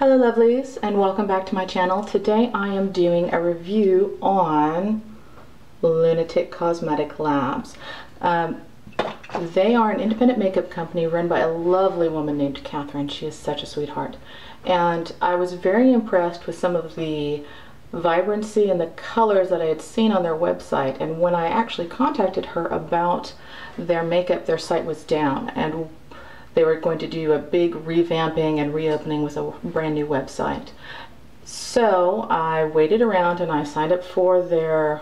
Hello lovelies, and welcome back to my channel. Today I am doing a review on LunatiCK Cosmetic Labs. They are an independent makeup company run by a lovely woman named Catherine. She is such a sweetheart. And I was very impressed with some of the vibrancy and the colors that I had seen on their website. And when I actually contacted her about their makeup, their site was down, and they were going to do a big revamping and reopening with a brand new website. So I waited around and I signed up for their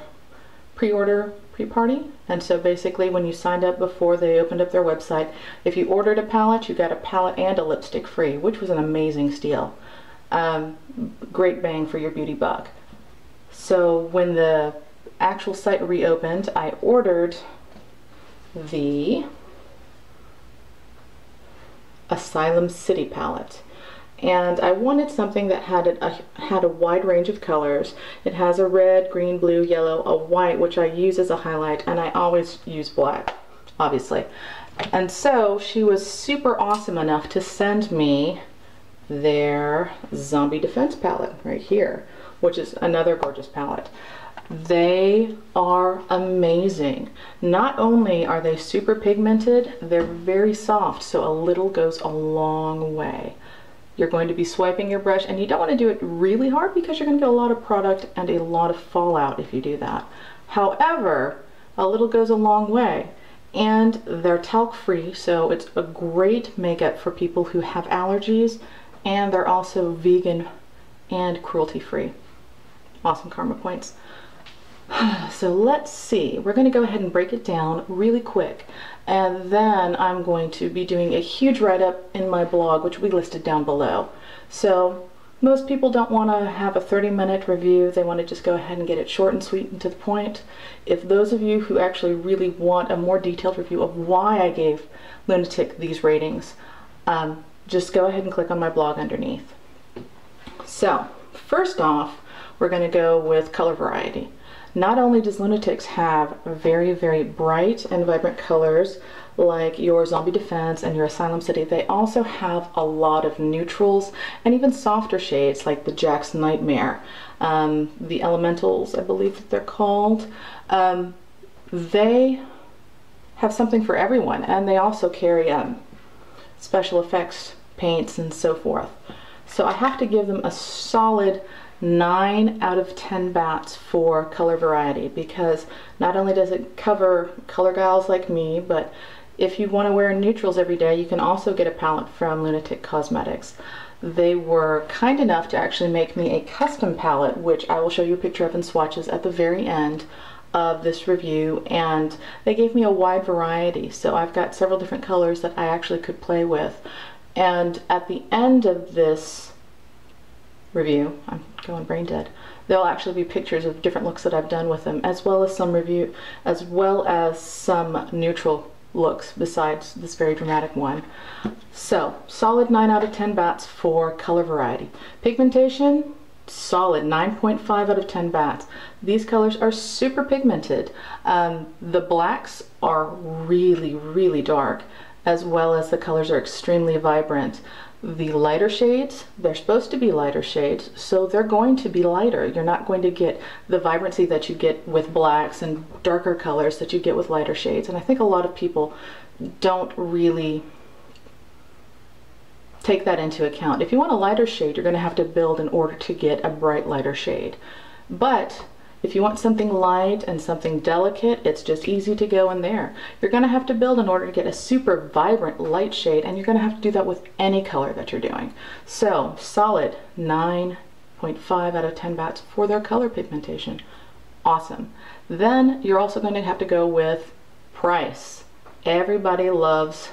pre-party. And so basically when you signed up before they opened up their website, if you ordered a palette, you got a palette and a lipstick free, which was an amazing steal. Great bang for your beauty buck. So when the actual site reopened, I ordered the Asylum City palette, and I wanted something that had a wide range of colors. It has a red, green, blue, yellow, a white, which I use as a highlight, and I always use black, obviously. And so she was super awesome enough to send me their Zombie Defense palette right here, which is another gorgeous palette. They are amazing. Not only are they super pigmented, they're very soft, so a little goes a long way. You're going to be swiping your brush, and you don't want to do it really hard because you're going to get a lot of product and a lot of fallout if you do that. However, a little goes a long way. And they're talc free, so it's a great makeup for people who have allergies, and they're also vegan and cruelty free. Awesome karma points. So let's see, we're going to go ahead and break it down really quick, and then I'm going to be doing a huge write-up in my blog, which we listed down below. So most people don't want to have a 30-minute review. They want to just go ahead and get it short and sweet and to the point. If those of you who actually really want a more detailed review of why I gave LunatiCK these ratings, just go ahead and click on my blog underneath. So first off, we're going to go with color variety. Not only does LunatiCK have very, very bright and vibrant colors like your Zombie Defense and your Asylum City, they also have a lot of neutrals and even softer shades like the Jack's Nightmare, the Elementals, I believe that they're called. They have something for everyone, and they also carry special effects paints and so forth. So I have to give them a solid 9 out of 10 bats for color variety, because not only does it cover color gals like me, but if you want to wear neutrals every day, you can also get a palette from LunatiCK Cosmetics. They were kind enough to actually make me a custom palette, which I will show you a picture of in swatches at the very end of this review, and they gave me a wide variety, so I've got several different colors that I actually could play with. And at the end of this review, I'm going brain dead, there'll actually be pictures of different looks that I've done with them, as well as some neutral looks besides this very dramatic one. So solid 9 out of 10 bats for color variety. Pigmentation, solid 9.5 out of 10 bats. These colors are super pigmented. The blacks are really, really dark, as well as the colors are extremely vibrant. The lighter shades, they're supposed to be lighter shades, so they're going to be lighter. You're not going to get the vibrancy that you get with blacks and darker colors that you get with lighter shades. And I think a lot of people don't really take that into account. If you want a lighter shade, you're going to have to build in order to get a bright lighter shade. But if you want something light and something delicate, it's just easy to go in there. You're going to have to build in order to get a super vibrant light shade, and you're going to have to do that with any color that you're doing. So solid 9.5 out of 10 bats for their color pigmentation. Awesome. Then you're also going to have to go with price. Everybody loves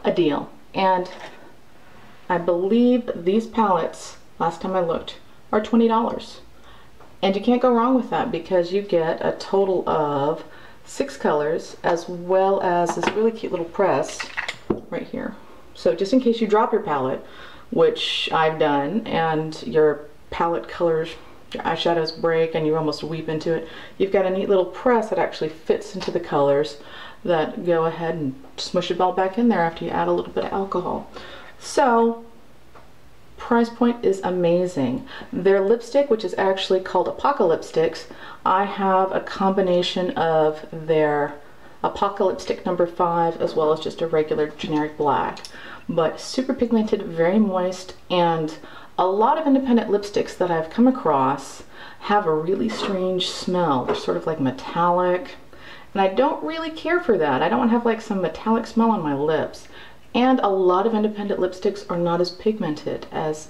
a deal, and I believe these palettes, last time I looked, are $20. And you can't go wrong with that, because you get a total of 6 colors, as well as this really cute little press right here. So just in case you drop your palette, which I've done, and your palette colors, your eyeshadows break and you almost weep into it, you've got a neat little press that actually fits into the colors that go ahead and smush it all back in there after you add a little bit of alcohol. So price point is amazing. Their lipstick, which is actually called Apocalypsticks, I have a combination of their Apocalyptic number 5 as well as just a regular generic black. But super pigmented, very moist, and a lot of independent lipsticks that I've come across have a really strange smell. They're sort of like metallic, and I don't really care for that. I don't want to have like some metallic smell on my lips. And a lot of independent lipsticks are not as pigmented as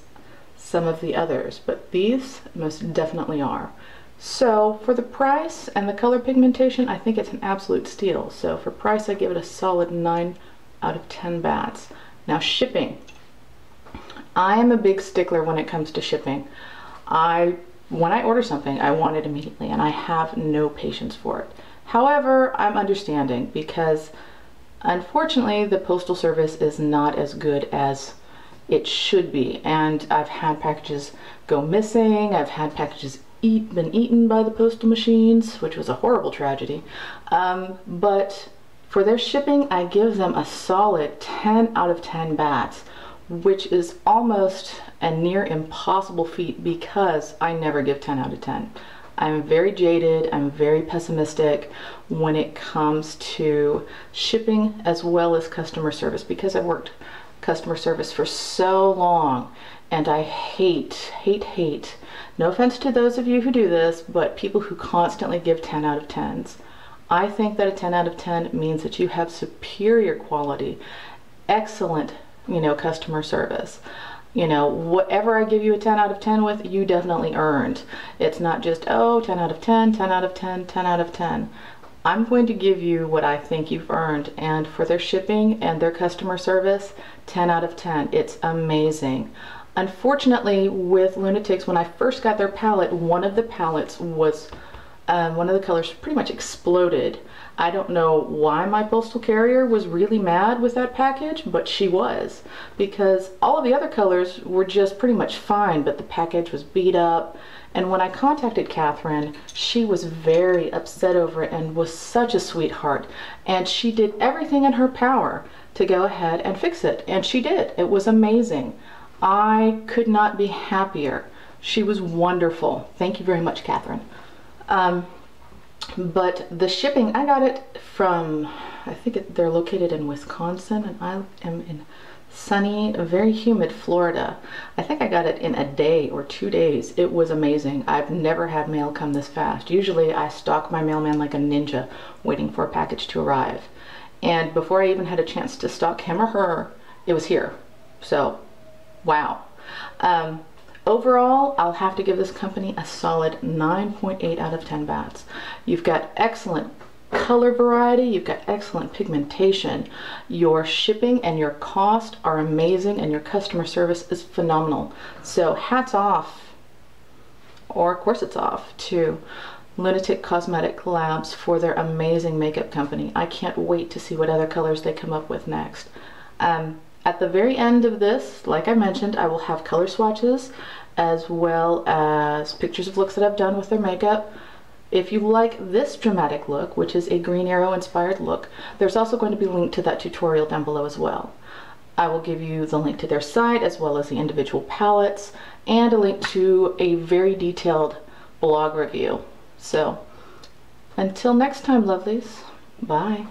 some of the others, but these most definitely are. So for the price and the color pigmentation, I think it's an absolute steal. So for price, I give it a solid 9 out of 10 bats. Now shipping. I am a big stickler when it comes to shipping. When I order something, I want it immediately, and I have no patience for it. However, I'm understanding because unfortunately the postal service is not as good as it should be, and I've had packages go missing. I've had packages been eaten by the postal machines, which was a horrible tragedy. But for their shipping, I give them a solid 10 out of 10 bats, which is almost a near impossible feat because I never give 10 out of 10. I'm very jaded, I'm very pessimistic when it comes to shipping as well as customer service, because I've worked customer service for so long, and I hate, no offense to those of you who do this, but people who constantly give 10 out of 10s. I think that a 10 out of 10 means that you have superior quality, excellent, customer service. Whatever I give you a 10 out of 10 with, you definitely earned. It's not just, oh, 10 out of 10, 10 out of 10, 10 out of 10. I'm going to give you what I think you've earned, and for their shipping and their customer service, 10 out of 10. It's amazing. Unfortunately, with LunatiCK's, when I first got their palette, one of the palettes was, one of the colors pretty much exploded. I don't know why my postal carrier was really mad with that package, but she was, because all of the other colors were just pretty much fine, but the package was beat up. And when I contacted Catherine, she was very upset over it and was such a sweetheart. And she did everything in her power to go ahead and fix it. And she did. It was amazing. I could not be happier. She was wonderful. Thank you very much, Catherine. But the shipping, I got it from, I think they're located in Wisconsin, and I am in sunny, very humid Florida. I think I got it in a day or 2 days. It was amazing. I've never had mail come this fast. Usually I stalk my mailman like a ninja, waiting for a package to arrive. And before I even had a chance to stalk him or her, it was here. So, wow. Overall, I'll have to give this company a solid 9.8 out of 10 bats. You've got excellent color variety, you've got excellent pigmentation, your shipping and your cost are amazing, and your customer service is phenomenal. So hats off, or of course it's off, to LunatiCK Cosmetic Labs for their amazing makeup company. I can't wait to see what other colors they come up with next. At the very end of this, like I mentioned, I will have color swatches as well as pictures of looks that I've done with their makeup. If you like this dramatic look, which is a Green Arrow inspired look, there's also going to be a link to that tutorial down below as well. I will give you the link to their site as well as the individual palettes and a link to a very detailed blog review. So until next time, lovelies, bye.